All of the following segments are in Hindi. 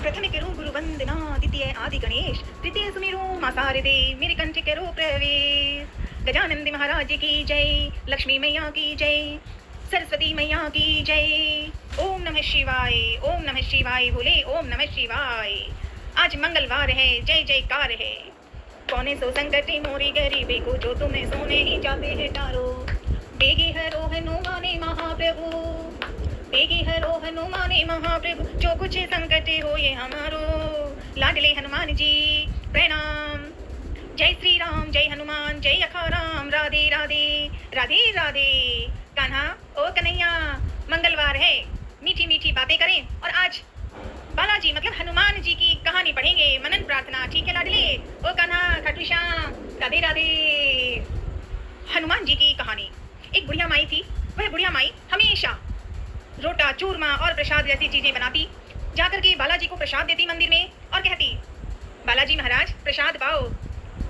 प्रथम करो गुरु वंदना, द्वितीय आदि गणेश, तृतीय सुमेरो मां शारदे, मेरे कंठ करो प्रवेश। गजानंद महाराज की जय, लक्ष्मी मैया की जय, सरस्वती मैया की जय। ओम नमः शिवाय, ओम नमः शिवाय, बोले ओम नमः शिवाय। आज मंगलवार है, जय जयकार है। कौने सो संकट मोरी गरीबी को, जो तुम्हें सोने ही जाते हैं टारो। बेगी हरो हनुमाने महाप्रभु, बेगी हरो हनुमाने महाप्रभु, जो कुछ संकट हो ये हमारो। लाडले हनुमान जी प्रणाम। जय श्री राम, जय हनुमान, जय अखाराम, राधे राधे राधे राधे। कान्हा ओ कन्हैया, मंगलवार है, मीठी मीठी बातें करें और आज बालाजी मतलब हनुमान जी की कहानी पढ़ेंगे, मनन प्रार्थना। ठीक है लाडले? ओ कान्हा, खाटू श्याम, राधे राधे। हनुमान जी की कहानी। एक बुढ़िया माई थी। वह बुढ़िया माई हमेशा रोटा, चूरमा और प्रसाद जैसी चीजें बनाती, जाकर के बालाजी को प्रसाद देती मंदिर में और कहती, बालाजी महाराज प्रसाद पाओ,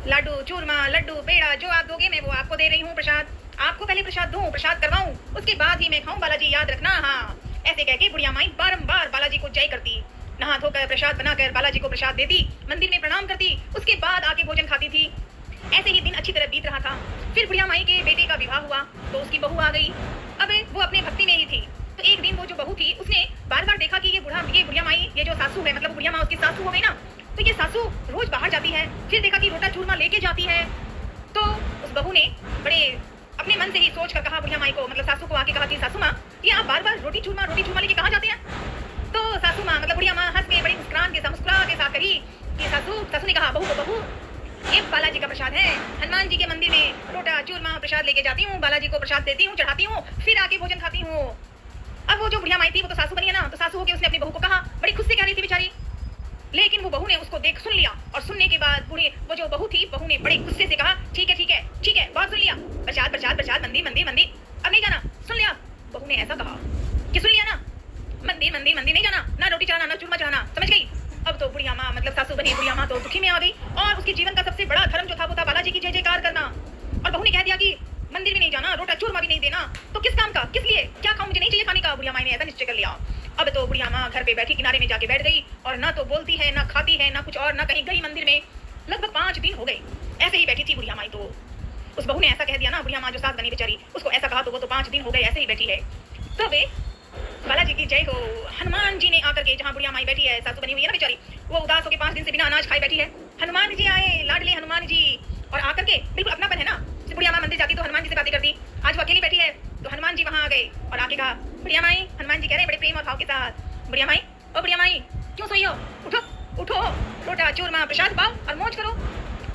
लाडू, चूरमा, लड्डू, पेड़ा जो आप दोगे मैं वो आपको दे रही हूँ प्रसाद। आपको पहले प्रसाद दूं, प्रसाद करवाऊं, उसके बाद ही मैं खाऊं, बालाजी याद रखना। हाँ, ऐसे कह के बुढ़िया माई बारंबार बालाजी को जय करती। नहा धोकर प्रसाद बनाकर बालाजी को प्रसाद देती, मंदिर में प्रणाम करती, उसके बाद आके भोजन खाती थी। ऐसे ही दिन अच्छी तरह बीत रहा था। फिर बुढ़िया माई के बेटे का विवाह हुआ तो उसकी बहू आ गई। अब वो अपने भक्ति में ही थी। तो एक दिन वो जो बहू थी उसने बार बार देखा कि ये बुढ़िया माई, ये जो सासू है मतलब बुढ़िया माँ उसकी सासू हो गई ना, तो ये सासू रोज बाहर जाती है। फिर देखा कि रोटा चूरमा लेके जाती है। तो उस बहू ने बड़े अपने मन से ही सोच कर कहा बुढ़िया माई को, मतलब सासू को आके कहा कि सासू माँ ये आप बार बार रोटी चूरमा लेके कहाँ जाते हैं? तो सासू माँ मतलब बुढ़िया माँ हंस के बड़ी मुस्कुराहट के साथ कही कि सासू ने कहा, बहू ये बालाजी का प्रसाद है, हनुमान जी के मंदिर में रोटा चूरमा प्रसाद लेके जाती हूँ, बालाजी को प्रसाद देती हूँ, चढ़ाती हूँ, फिर आके भोजन खाती हूँ। अब वो जो बुढ़िया माई थी वो तो सासू बनी है ना, तो सासू होके उसने अपनी बहू को कहा, बड़ी खुद से कह रही थी बेचारी, लेकिन वो बहू ने उसको देख सुन लिया और सुनने के बाद वो जो बहू थी, बहू ने बड़े गुस्से से कहा, ठीक है बहुत सुन लिया, प्रसाद मंदिर अब नहीं जाना, सुन लिया। बहू ने ऐसा कहा कि सुन लिया ना, मंदिर नहीं जाना, ना रोटी चढ़ाना ना चूरमा चढ़ाना, समझ गई? अब तो बुढ़िया माँ मतलब सासू बनी बुढ़िया माँ तो दुखी में आ गई और उसके जीवन का सबसे बड़ा धर्म जो था वो था बालाजी की जय जयकार करना। और बहू ने कह दिया कि मंदिर भी नहीं जाना, रोटा चूरमा भी नहीं देना, तो किस काम का, किस लिए, क्या खाऊं, मुझे नहीं चाहिए खाने का। बुढ़िया माई ने ऐसा निश्चय कर लिया। अब तो बुढ़िया माँ घर पे बैठी किनारे में जाके बैठ गई और ना तो बोलती है, ना खाती है, ना कुछ और, ना कहीं गई मंदिर में। लगभग 5 दिन हो गए ऐसे ही बैठी थी बुढ़िया माई। तो उस बहू ने ऐसा कह दिया ना, बुढ़िया माँ जो सास बनी बेचारी, उसको ऐसा कहा तो वो तो 5 दिन हो गए ऐसे ही बैठी है। तो वे बालाजी की जय हो। हनुमान जी ने आकर के, जहाँ बुढ़िया माई बैठी है, सासू बनी हुई है ना बेचारी, वो उदास होकर 5 दिन से बिना अनाज खाए बैठी है। हनुमान जी आए, लाडले हनुमान जी, और आकर के बिल्कुल अपनापन है ना, बुढ़िया माँ मंदिर जाती तो हनुमान जी से बातें करती, आज वो अकेली बैठी है तो हनुमान जी वहाँ आ गए और आके कहा, बुढ़िया माई, हनुमान जी कह रहे हैं बड़े प्रेम और भाव के साथ, बुढ़िया माई, ओ बुढ़िया माई क्यों सोई हो, उठो, रोटा चूरमा प्रसाद पाओ और मौज करो।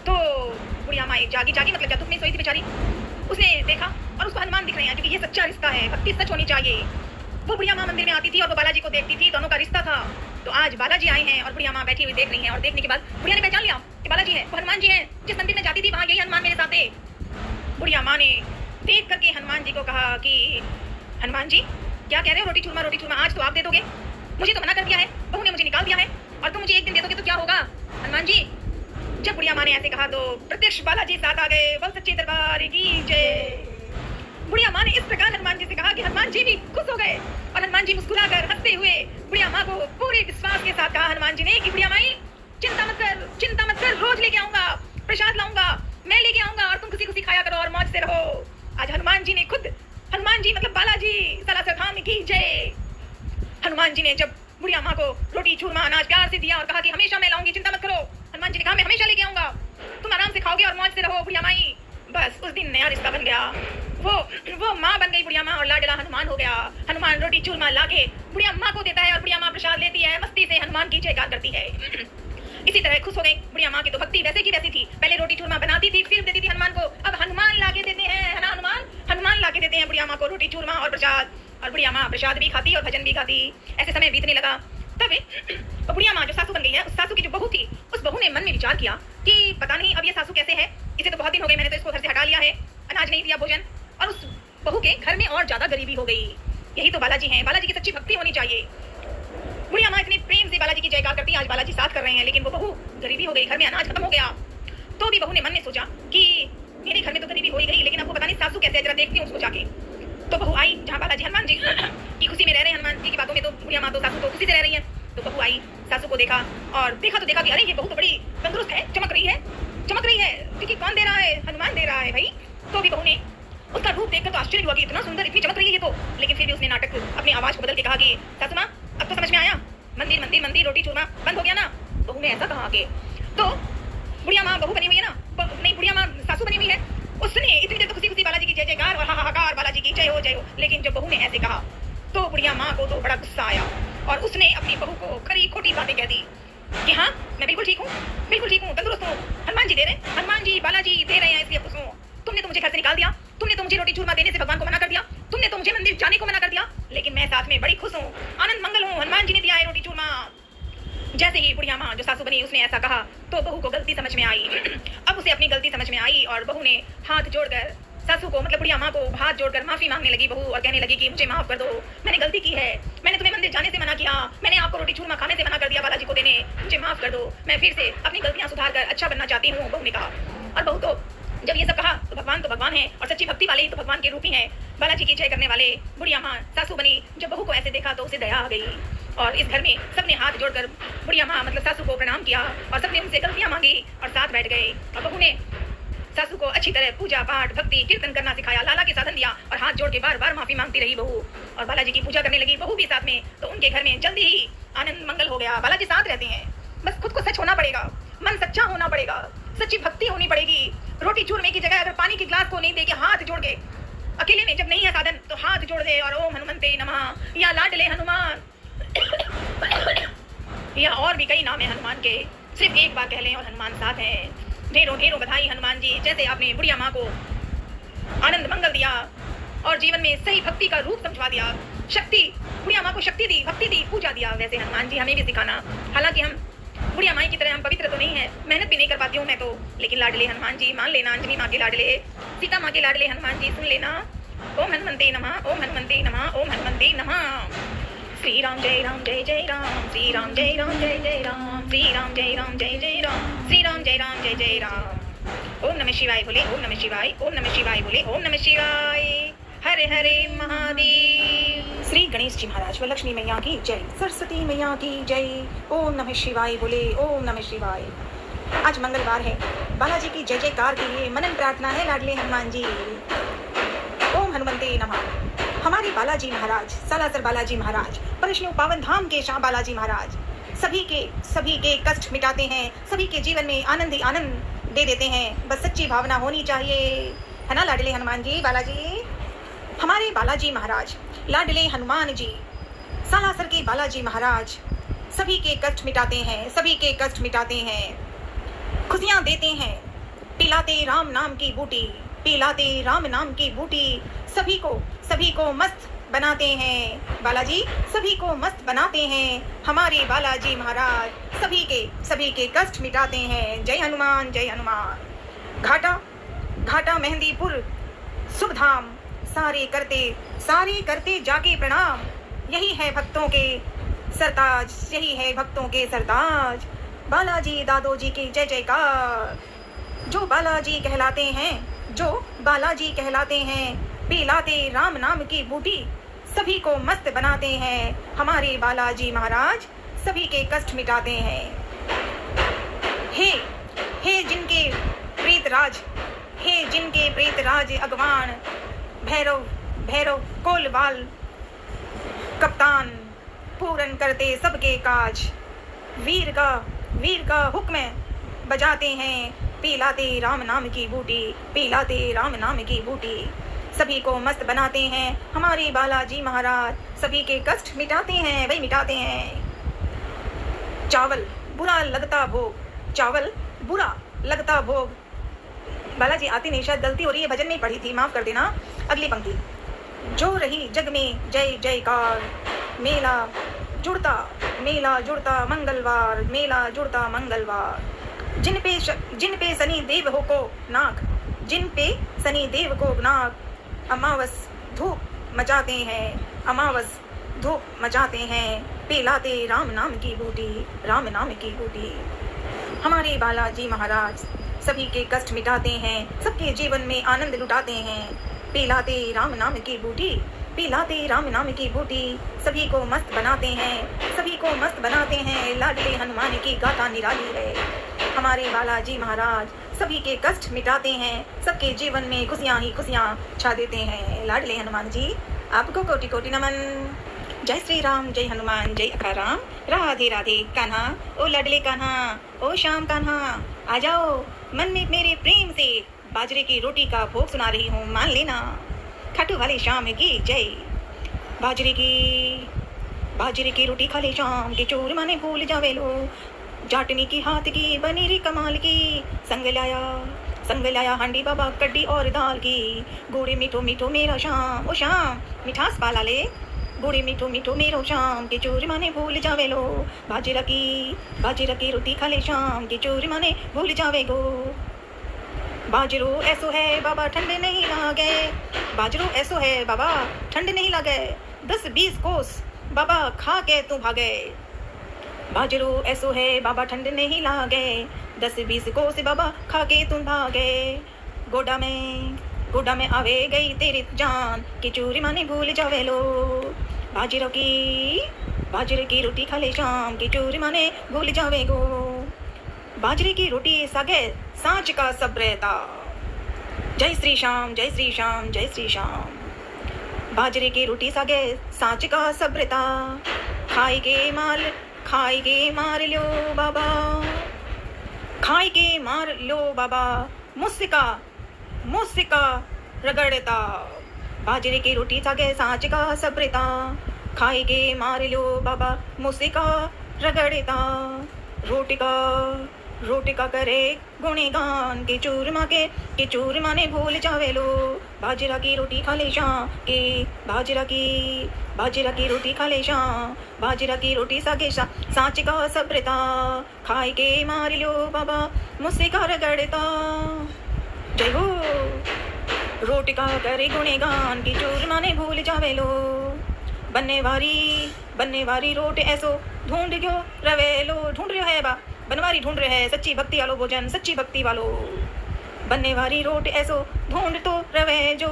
तो बुढ़िया माई जागी मतलब जब में सोई थी बेचारी, उसने देखा और उसको हनुमान दिख रहे हैं, क्योंकि ये सच्चा रिश्ता है, भक्ति सच होनी चाहिए। वो बुढ़िया माँ मंदिर में आती थी और वो बालाजी को देखती थी, दोनों का रिश्ता था। तो आज बालाजी आए हैं और बुढ़िया माँ बैठी हुई देख रही है और देखने के बाद बुढ़िया ने पहचान लिया कि बालाजी है, वो हनुमान जी हैं, जिस मंदिर में जाती थी वहाँ यही हनुमान मेरे साथ है। बुढ़िया माँ ने देख करके हनुमान जी को कहा कि हनुमान जी क्या कह रहे हो, रोटी चूरमा आज तो आप दे दोगे, मुझे तो मना कर दिया है, बहू ने मुझे निकाल दिया है और तुम मुझे एक दिन दे दोगे तो क्या होगा हनुमान जी? जब बुढ़िया माँ ने ऐसे कहा तो प्रत्यक्ष बालाजी साथ आ गए। बोल सच्चे दरबार की जय। बुढ़िया माँ ने इस प्रकार हनुमान जी से कहा कि हनुमान जी भी खुश हो गए और हनुमान जी मुस्कुराकर हंसते हुए बुढ़िया माँ को पूरे विश्वास के साथ कहा हनुमान जी ने कि बुढ़िया माई चिंता मत कर, रोज लेके आऊंगा, प्रसाद लाऊंगा, मैं लेके आऊंगा और तुम खुशी खाया करो और मौज से रहो। आज हनुमान जी ने खुद, हनुमान जी मतलब बालाजी सलासर धाम की जय। हनुमान जी ने जब बुढ़िया माँ को रोटी चूरमा अनाज प्यार से दिया और कहा कि हमेशा मैं लाऊंगी, चिंता मत करो, हनुमान जी ने कहा मैं हमेशा लेके आऊंगा, तुम आराम से खाओगे और मौज से रहो बुढ़िया माई। बस उस दिन नया रिश्ता बन गया। वो माँ बन गई बुढ़िया माँ और लाडला हनुमान हो गया। हनुमान रोटी चूरमा लाके बुढ़िया माँ को देता है और बुढ़िया माँ प्रसाद लेती है, मस्ती से हनुमान की जयकार करती है। इसी तरह खुश हो गई बुढ़िया माँ की तो भक्ति वैसे की वैसी थी। पहले रोटी चूरमा बनाती थी फिर देती थी हनुमान को, अब हनुमान लाके देते हैं, है ना, हनुमान लाके देते हैं बुढ़िया माँ को रोटी चूरमा और प्रसाद, और बुढ़िया माँ प्रसाद भी खाती और भजन भी गाती। ऐसे समय बीतने लगा। तब बुढ़िया माँ जो सासू बन गई है, उस सासू की जो बहू थी, उस बहू ने मन में विचार किया कि पता नहीं अब ये सासू कैसे है, इसे तो बहुत दिन हो गए, मैंने तो इसको घर से हटा लिया है, अनाज नहीं दिया, भोजन, और उस बहू के घर में और ज्यादा गरीबी हो गई। यही तो बालाजी हैं, बालाजी की सच्ची भक्ति होनी चाहिए। बुढ़िया माँ इतने प्रेम से बालाजी की जयकार करती है, आज बालाजी साथ कर रहे हैं, लेकिन वो बहू गरीबी हो गई, घर में अनाज खत्म हो गया। तो भी बहू ने मन में सोचा कि मेरे घर में तो गरीबी हो ही गई, लेकिन अब वो पता नहीं सासू कैसे है, जरा देखती हूँ उसको जाके। तो बहू आई जहाँ बालाजी हनुमान जी की खुशी में रह रहे हैं, हनुमान जी की बातों में तो बुढ़िया माँ तो सासू तो खुशी से रह रही है। तो बहू आई, सासू को देखा और देखा तो देखा कि अरे ये बहू तो बड़ी तंदुरुस्त है, चमक रही है, क्योंकि कौन दे रहा है? हनुमान दे रहा है भाई। तो भी बहू ने उसका रूप देखकर तो आश्चर्य हुआ कि इतना सुंदर, इतनी चमक रही है ये तो। लेकिन फिर भी उसने नाटक अपनी आवाज को बदल के कहा कि सासू माँ अब तो समझ में आया, मंदिर मंदिर मंदिर, रोटी चूरमा बंद हो गया ना। बहू ने ऐसा कहा कि तो बुढ़िया माँ बहू बनी हुई है ना, नहीं बुढ़िया माँ सासू बनी हुई है। उसने इतनी देर तो खुशी खुशी बालाजी की जय जयकार और हाहाकार, बालाजी की जय हो जय हो। लेकिन जब बहू ने ऐसे कहा तो बुढ़िया माँ को तो बड़ा गुस्सा आया और उसने अपनी बहू को खरी खोटी बातें कह दी कि हाँ मैं बिल्कुल ठीक हूँ, तंदुरुस्त हूँ, हनुमान जी दे रहे हैं, हनुमान जी बालाजी दे रहे हैं, इसलिए खुश हूँ। तुमने तो मुझे घर से निकाल दिया, तुमने तो मुझे रोटी चूरमा देने से भगवान को मना कर दिया, तुमने तो मुझे मंदिर जाने को मना कर दिया, लेकिन मैं साथ में बड़ी खुश हूँ, आनंद मंगल हूँ, हनुमान जी ने दिया है रोटी चूरमा। जैसे ही बुढ़िया माँ जो सासू बनी उसने ऐसा कहा तो बहू को गलती समझ में आई। अब उसे अपनी गलती समझ में आई और बहू ने हाथ जोड़कर सासू को, मतलब बुढ़िया माँ को हाथ जोड़कर माफी मांगने लगी बहू और कहने लगी कि मुझे माफ कर दो, मैंने गलती की है, मैंने तुम्हें मंदिर जाने से मना किया, मैंने आपको रोटी चूरमा खाने से मना कर दिया बालाजी को देने, मुझे माफ कर दो, मैं फिर से अपनी गलतियां सुधार कर अच्छा बनना चाहती हूँ, बहू ने कहा। और बहू तो जब ये सब कहा तो भगवान है और सच्ची भक्ति वाले ही तो भगवान के रूप ही है, बालाजी की जय करने वाले। बुढ़िया माँ सासू बनी, जब बहू को ऐसे देखा तो उसे दया आ गई और इस घर में सबने हाथ जोड़कर बुढ़िया माँ मतलब सासू को प्रणाम किया और सबने उनसे गलतियां मांगी और साथ बैठ गए। और बहू ने सासू को अच्छी तरह पूजा पाठ भक्ति कीर्तन करना सिखाया, लाला के साधन दिया और हाथ जोड़ के बार बार माफी मांगती रही बहू और बालाजी की पूजा करने लगी बहू भी साथ में। तो उनके घर में जल्दी ही आनंद मंगल हो गया। बालाजी साथ रहते हैं, बस खुद को सच होना पड़ेगा, मन सच्चा होना पड़ेगा, सच्ची भक्ति होनी पड़ेगी। रोटी चूरमे की जगह अगर पानी के ग्लास को नहीं दे के हाथ जोड़ के, अकेले में जब नहीं है साधन तो हाथ जोड़ दे और ओम हनुमंते नमः या लाडले हनुमान या और भी कई नाम है हनुमान के, सिर्फ एक बार कह लें और हनुमान साथ हैं। ढेरों ढेरों बधाई हनुमान जी, जैसे आपने बुढ़िया माँ को आनंद मंगल दिया और जीवन में सही भक्ति का रूप समझवा दिया, शक्ति, बुढ़िया माँ को शक्ति दी, भक्ति दी, पूजा दिया, वैसे हनुमान जी हमें भी सिखाना। हालांकि हम बुढ़िया माँ की तरह हम पवित्र तो नहीं है, मेहनत भी नहीं कर पाती हूँ मैं तो, लेकिन लाडले हनुमान जी मान लेना, अंजनी माँ के लाडले, सीता माँ के लाडले हनुमान जी सुन लेना। ओम हनुमंते नमः, ओम हनुमंते नमः, ओम हनुमंते नमः। श्री राम जय राम जय जय राम, श्री राम जय राम जय जय राम, श्री राम जय राम जय जय राम, श्री राम जय राम जय जय राम। ओम नमः शिवाय बोले, ओम नमः शिवाय, ओम नमः शिवाय बोले, ओम नमः शिवाय, हरे हरे महादेव। श्री गणेश जी महाराज व लक्ष्मी मैया की जय, सरस्वती मैया की जय। ओम नमः शिवाय बोले, ओम नमः शिवाय। आज मंगलवार है, बालाजी की जय जयकार के लिए मनन प्रार्थना है लाडले हनुमान जी। ओम हनुमंते नमः। हमारे बालाजी महाराज, सालासर बालाजी महाराज, वैष्णव पावन धाम के शाह बालाजी महाराज सभी के कष्ट मिटाते हैं, सभी के जीवन में आनंद ही आनंद दे देते हैं। बस सच्ची भावना होनी चाहिए, है ना लाडले हनुमान जी, बालाजी। हमारे बालाजी महाराज, लाडले हनुमान जी, सालासर के बालाजी महाराज सभी के कष्ट मिटाते हैं, सभी के कष्ट मिटाते हैं, खुशियाँ देते हैं, पिलाते राम नाम की बूटी, पिलाते राम नाम की बूटी, सभी को मस्त बनाते हैं बालाजी, सभी को मस्त बनाते हैं। हमारे बालाजी महाराज सभी के कष्ट मिटाते हैं। जय हनुमान, जय हनुमान। घाटा मेहंदीपुर शुभ धाम, सारे करते जाके प्रणाम। यही है भक्तों के सरताज, यही है भक्तों के सरताज। बालाजी दादोजी की जय जयकार। जो बालाजी कहलाते हैं, पिलाते राम नाम की बूटी, सभी को मस्त बनाते हैं। हमारे बालाजी महाराज सभी के कष्ट मिटाते हैं। हे जिनके प्रेत राज अगवान, भैरव कोलवाल कप्तान, पूरन करते सबके काज। वीर का हुक्म बजाते हैं, पिलाते राम नाम की बूटी, पिलाते राम नाम की बूटी, सभी को मस्त बनाते हैं। हमारे बालाजी महाराज सभी के कष्ट मिटाते हैं, वही मिटाते हैं। चावल बुरा लगता भोग। बालाजी आती नहीं, शायद गलती हो रही है, भजन में पढ़ी थी, माफ कर देना। अगली पंक्ति, जो रही जग में जय जयकार, मेला जुड़ता मंगलवार, मेला जुड़ता मंगलवार। जिन पे शनि देव को नाक, अमावस धूप मचाते हैं, पिलाते राम नाम की बूटी। हमारे बालाजी महाराज सभी के कष्ट मिटाते हैं, सबके जीवन में आनंद लुटाते हैं, पिलाते राम नाम की बूटी, पिलाते राम नाम की बूटी, सभी को मस्त बनाते हैं, सभी को मस्त बनाते हैं। लाडले हनुमान की गाथा निराली है। हमारे बालाजी महाराज सभी के कष्ट मिटाते हैं, सबके जीवन में खुशियाँ ही खुशियाँ छा देते हैं। लाडले हनुमान जी आपको कोटि कोटि नमन। जय श्री राम, जय हनुमान, जय अखा राम। राधे राधे कान्हा, ओ लाडले कान्हा, ओ श्याम कान्हा, आ जाओ मन में मेरे प्रेम से बाजरे की रोटी का भोग सुना रही हूँ, मान लेना। खाटू वाले श्याम की जय। बाजरे की रोटी खा ले श्याम के चोर माने भूल जावे लो। जाटनी की हाथ की बनी री कमाल की, संग लाया हांडी बाबा कड्डी और दाल की। गोड़े मीठो मीठो मेरा श्याम, ओ श्याम मिठास पाला ले। गोड़े मीठो मीठो मेरो श्याम के चोर माने भूल जावे लो। बाजरा की रोटी खा ले श्याम के चोर माने भूल जावे गो। बाजरो ऐसो है बाबा ठंडे नहीं लागे, बाजरो ऐसो है बाबा ठंडे नहीं लागे। 10-20 कोस बाबा खा के तू भागे। बाजरो ऐसो है बाबा ठंडे नहीं लागे, 10-20 कोस बाबा खा के तू भागे। गोडा में आवे गई तेरी जान कि चूरी माने भूल जावे लो। बाजरे की रोटी खा ले शाम की चूरी माने भूल जावे गो। बाजरे की रोटी सागे सांच का सब रहता। जय श्री श्याम, जय श्री श्याम, जय श्री श्याम। बाजरे की रोटी सागे सांच का सब रहता। खाई के मार लो बाबा, खाई के मार लो बाबा, मुस्सिका रगड़ता। बाजरे की रोटी सागे सांच का सब रहता। खाई के मार लो बाबा, मुस्सिका रगड़ता। रोटी का करे गुणगान के चूरमा ने भूल जावे लो। बाजरा की रोटी खा ले शाम के, बाजरा की रोटी खा ले शाम। बाजरा की रोटी सागे सांच का सब्रता। खाई के मार लो बाबा, मुझसे का रगड़ता। जय हो। रोटी का करे गुणगान की चूरमा ने भूल जावे लो। बनने वाली रोटी ऐसो ढूंढ रहे है बा। बनवारी ढूंढ रहे हैं सच्ची भक्ति वालो भोजन, सच्ची भक्ति वालो। बनने वाली रोट ऐसो ढूंढ तो रवे जो,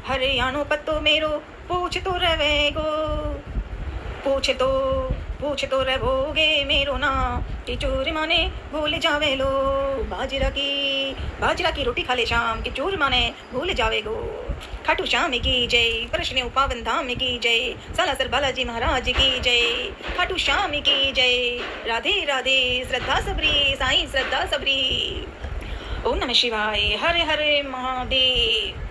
हरियाणो पत्तो मेरो पूछ तो रवे गो। पूछ तो रहोगे मेरो ना कि चूर माने भूल जावे लो। बाजरा की रोटी खा ले शाम कि चूर माने भूल जावे गो। खाटू श्याम की जय, प्रश्न पावन धाम की जय, सालासर बालाजी महाराज की जय। खाटू श्याम की जय। राधे राधे। श्रद्धा सबरी साईं, श्रद्धा सबरी। ओम नमः शिवाय। हरे हरे महादेव।